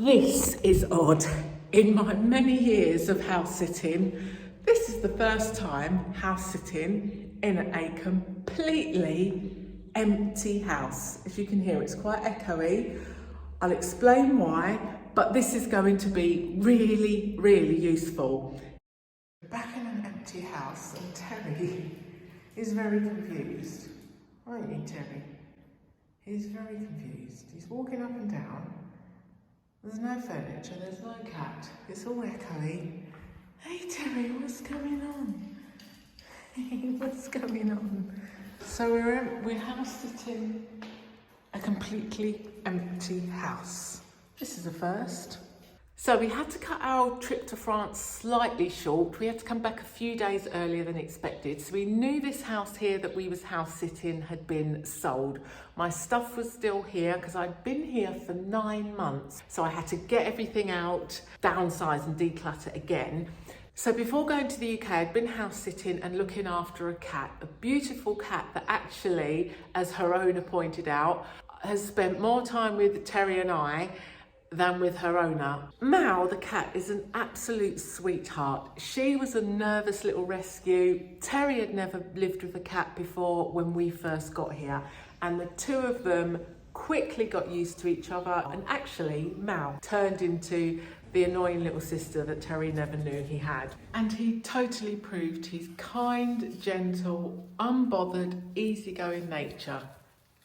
This is odd. In my many years of house sitting, this is the first time house sitting in a completely empty house. As you can hear, it's quite echoey. I'll explain why, but this is going to be really, really useful. Back in an empty house, and Terry is very confused. Aren't you, Terry? He's very confused. He's walking up and down. There's no furniture, there's no cat. It's all echoey. Hey Terry, what's going on? What's going on? So we're house sitting a completely empty house. This is a first. So we had to cut our trip to France slightly short. We had to come back a few days earlier than expected. So we knew this house here that we was house sitting had been sold. My stuff was still here because I'd been here for 9 months. So I had to get everything out, downsize and declutter again. So before going to the UK, I'd been house sitting and looking after a cat, a beautiful cat that actually, as her owner pointed out, has spent more time with Terry and I than with her owner. Mal, the cat, is an absolute sweetheart. She was a nervous little rescue. Terry had never lived with a cat before when we first got here, and the two of them quickly got used to each other, and actually Mal turned into the annoying little sister that Terry never knew he had. And he totally proved his kind, gentle, unbothered, easygoing nature.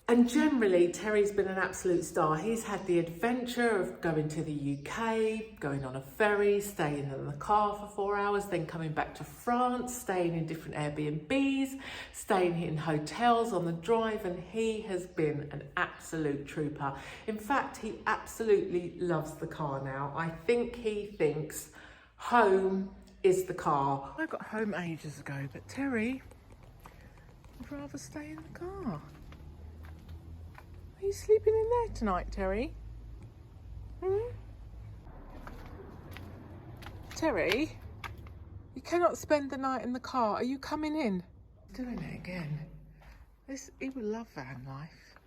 And generally, Terry's been an absolute star. He's had the adventure of going to the UK, going on a ferry, staying in the car for 4 hours, then coming back to France, staying in different Airbnbs, staying in hotels on the drive, and he has been an absolute trooper. In fact, he absolutely loves the car now. I think he thinks home is the car. I got home ages ago, but Terry would rather stay in the car. Are you sleeping in there tonight, Terry? Terry, you cannot spend the night in the car. Are you coming in? Doing it again. He would love van life.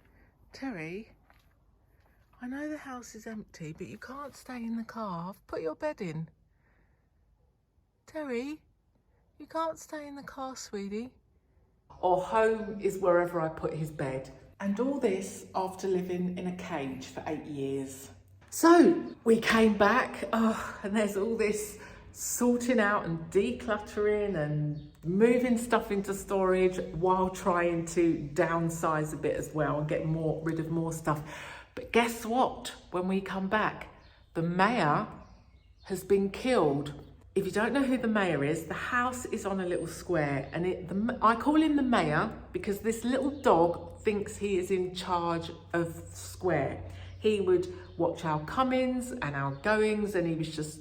Terry, I know the house is empty, but you can't stay in the car. I've put your bed in. Terry, you can't stay in the car, sweetie. Or home is wherever I put his bed. And all this after living in a cage for 8 years. So we came back, and there's all this sorting out and decluttering and moving stuff into storage while trying to downsize a bit as well and get rid of more stuff. But guess what? When we come back, the mayor has been killed. If you don't know who the mayor is, the house is on a little square, and I call him the mayor because this little dog thinks he is in charge of the square. He would watch our comings and our goings, and he was just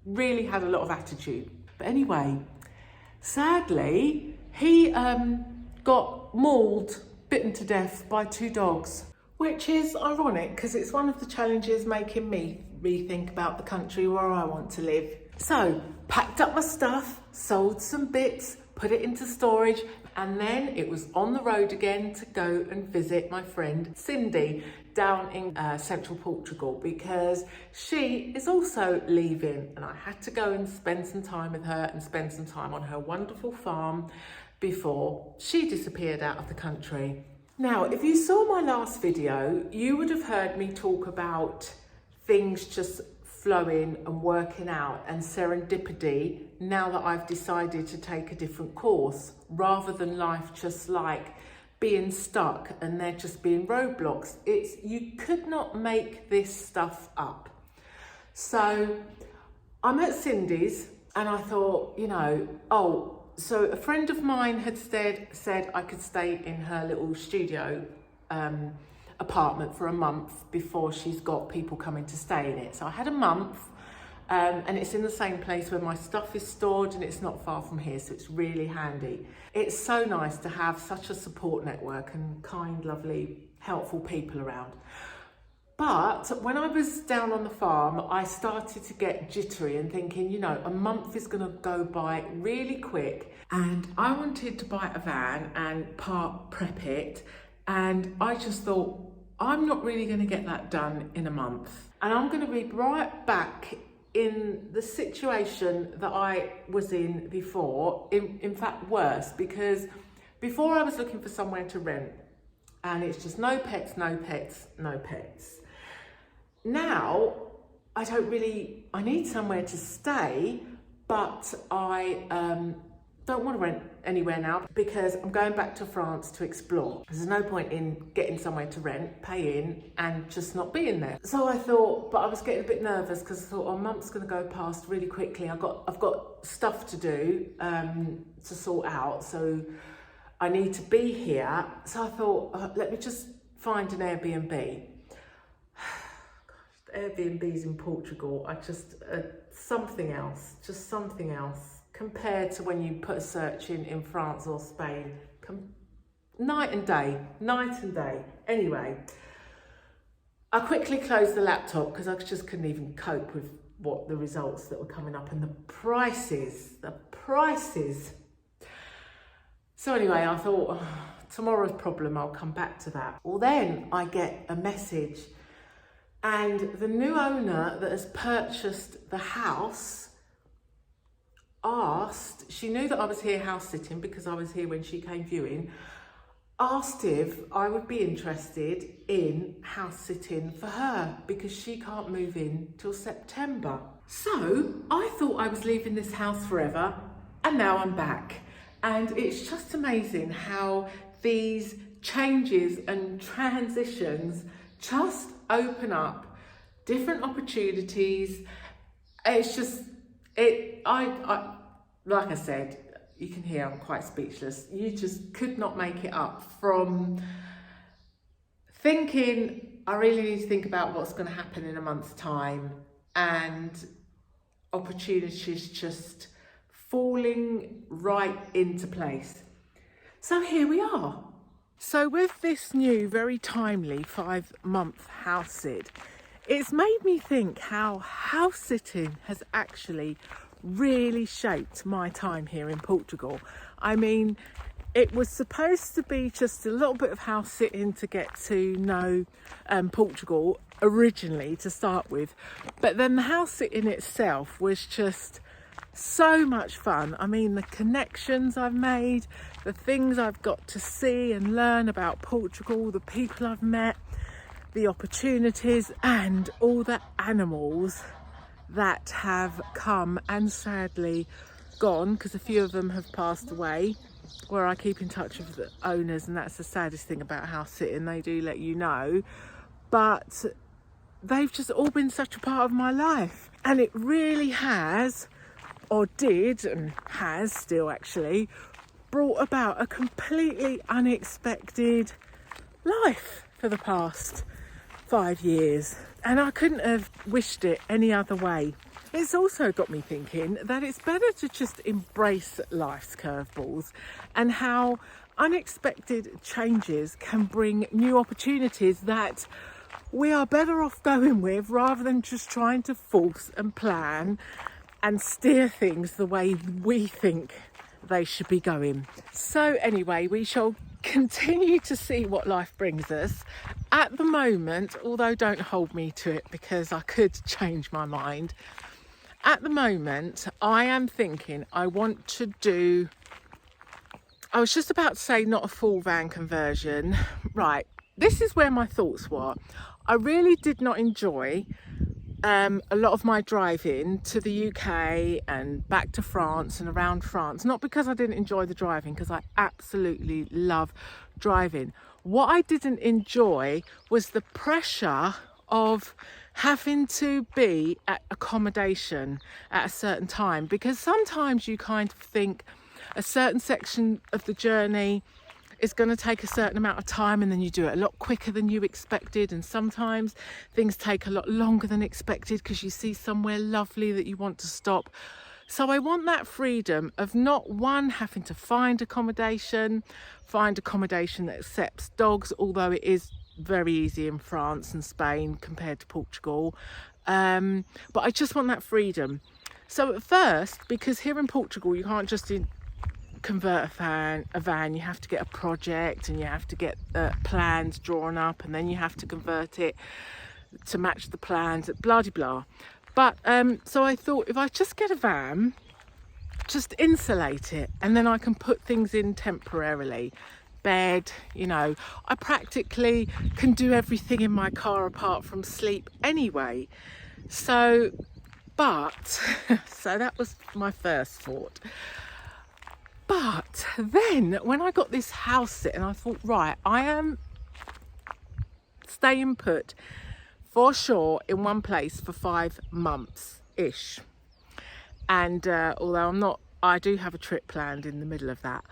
really had a lot of attitude. But anyway, sadly, he got mauled, bitten to death by 2 dogs, which is ironic because it's one of the challenges making me rethink about the country where I want to live. So, packed up my stuff, sold some bits, put it into storage, and then it was on the road again to go and visit my friend Cindy down in central Portugal, because she is also leaving, and I had to go and spend some time with her and spend some time on her wonderful farm before she disappeared out of the country. Now, if you saw my last video, you would have heard me talk about things just flowing and working out and serendipity now that I've decided to take a different course, rather than life just like being stuck and there just being roadblocks. You could not make this stuff up. So I'm at Cindy's and I thought, so a friend of mine had said I could stay in her little studio apartment for a month before she's got people coming to stay in it. So I had a month, and it's in the same place where my stuff is stored, and it's not far from here, so it's really handy. It's so nice to have such a support network and kind, lovely, helpful people around. But when I was down on the farm, I started to get jittery and thinking, a month is going to go by really quick, and I wanted to buy a van and prep it. And I just thought, I'm not really going to get that done in a month. And I'm going to be right back in the situation that I was in before, in fact worse, because before I was looking for somewhere to rent and it's just no pets, no pets, no pets. Now I need somewhere to stay, but I don't want to rent anywhere now because I'm going back to France to explore. There's no point in getting somewhere to rent, pay in, and just not being there. So I thought, but I was getting a bit nervous because I thought, oh, a month's going to go past really quickly. I've got stuff to do to sort out, so I need to be here. So I thought, let me just find an Airbnb. Airbnbs in Portugal are just something else, compared to when you put a search in France or Spain. Night and day. Anyway, I quickly closed the laptop because I just couldn't even cope with what the results that were coming up and the prices. So anyway, I thought, oh, tomorrow's problem, I'll come back to that. Well, then I get a message, and the new owner that has purchased the house asked, she knew that I was here house sitting because I was here when she came viewing, asked if I would be interested in house sitting for her because she can't move in till September. So I thought I was leaving this house forever, and now I'm back. And it's just amazing how these changes and transitions just open up different opportunities. It's just, I like I said, you can hear I'm quite speechless. You just could not make it up from thinking, I really need to think about what's going to happen in a month's time, and opportunities just falling right into place. So here we are. So with this new, very timely 5-month house sit, it's made me think how house sitting has actually really shaped my time here in Portugal. I mean, it was supposed to be just a little bit of house sitting to get to know Portugal originally to start with, but then the house sitting itself was just so much fun. I mean, the connections I've made, the things I've got to see and learn about Portugal, the people I've met, the opportunities, and all the animals that have come and sadly gone, because a few of them have passed away, where I keep in touch with the owners, and that's the saddest thing about house sitting, they do let you know, but they've just all been such a part of my life. And it really has, or did and has still actually, brought about a completely unexpected life for the past 5 years, and I couldn't have wished it any other way. It's also got me thinking that it's better to just embrace life's curveballs and how unexpected changes can bring new opportunities that we are better off going with, rather than just trying to force and plan and steer things the way we think they should be going. So anyway, we shall continue to see what life brings us. At the moment, although don't hold me to it because I could change my mind, at the moment I am thinking I want to do, I was just about to say not a full van conversion. Right, this is where my thoughts were. I really did not enjoy a lot of my driving to the UK and back to France and around France. Not because I didn't enjoy the driving, because I absolutely love driving. What I didn't enjoy was the pressure of having to be at accommodation at a certain time, because sometimes you kind of think a certain section of the journey is going to take a certain amount of time, and then you do it a lot quicker than you expected, and sometimes things take a lot longer than expected because you see somewhere lovely that you want to stop. So I want that freedom of not having to find accommodation that accepts dogs, although it is very easy in France and Spain compared to Portugal, but I just want that freedom. So at first, because here in Portugal you can't just convert a van, you have to get a project and you have to get plans drawn up, and then you have to convert it to match the plans, blah de blah. But so I thought, if I just get a van, just insulate it, and then I can put things in temporarily. Bed, you know, I practically can do everything in my car apart from sleep anyway. So that was my first thought. But then when I got this house sitting, I thought, right, I am staying put for sure in one place for 5 months ish. And although I'm not, I do have a trip planned in the middle of that.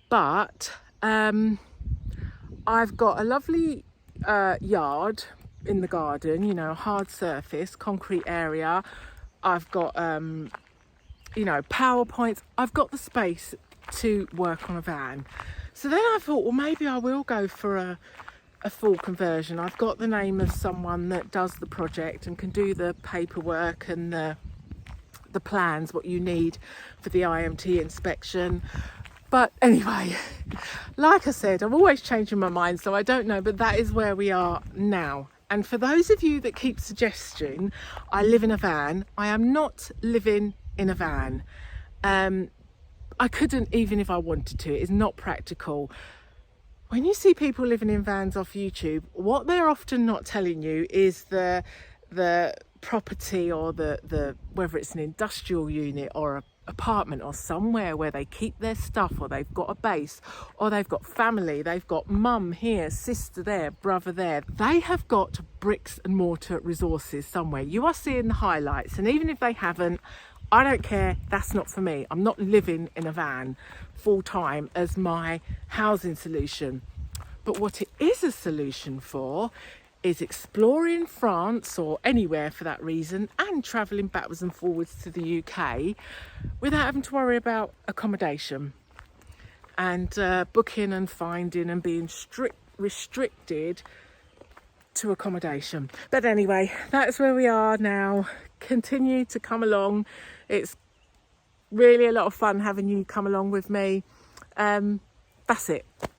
But I've got a lovely yard in the garden, you know, hard surface, concrete area. I've got, you know, PowerPoints. I've got the space to work on a van. So then I thought, well, maybe I will go for a full conversion. I've got the name of someone that does the project and can do the paperwork and the plans, what you need for the IMT inspection. But anyway, like I said, I'm always changing my mind, so I don't know, but that is where we are now. And for those of you that keep suggesting I live in a van, I am not living in a van. I couldn't, even if I wanted to. It is not practical. When you see people living in vans off YouTube, what they're often not telling you is the property, or the whether it's an industrial unit or a apartment or somewhere where they keep their stuff, or they've got a base, or they've got family, they've got mum here, sister there, brother there. They have got bricks and mortar resources somewhere. You are seeing the highlights, and even if they haven't, I don't care. That's not for me. I'm not living in a van full time as my housing solution. But what it is a solution for is exploring France, or anywhere for that reason, and travelling backwards and forwards to the UK without having to worry about accommodation and booking and finding and being restricted to accommodation. But anyway, that's where we are now. Continue to come along. It's really a lot of fun having you come along with me. That's it.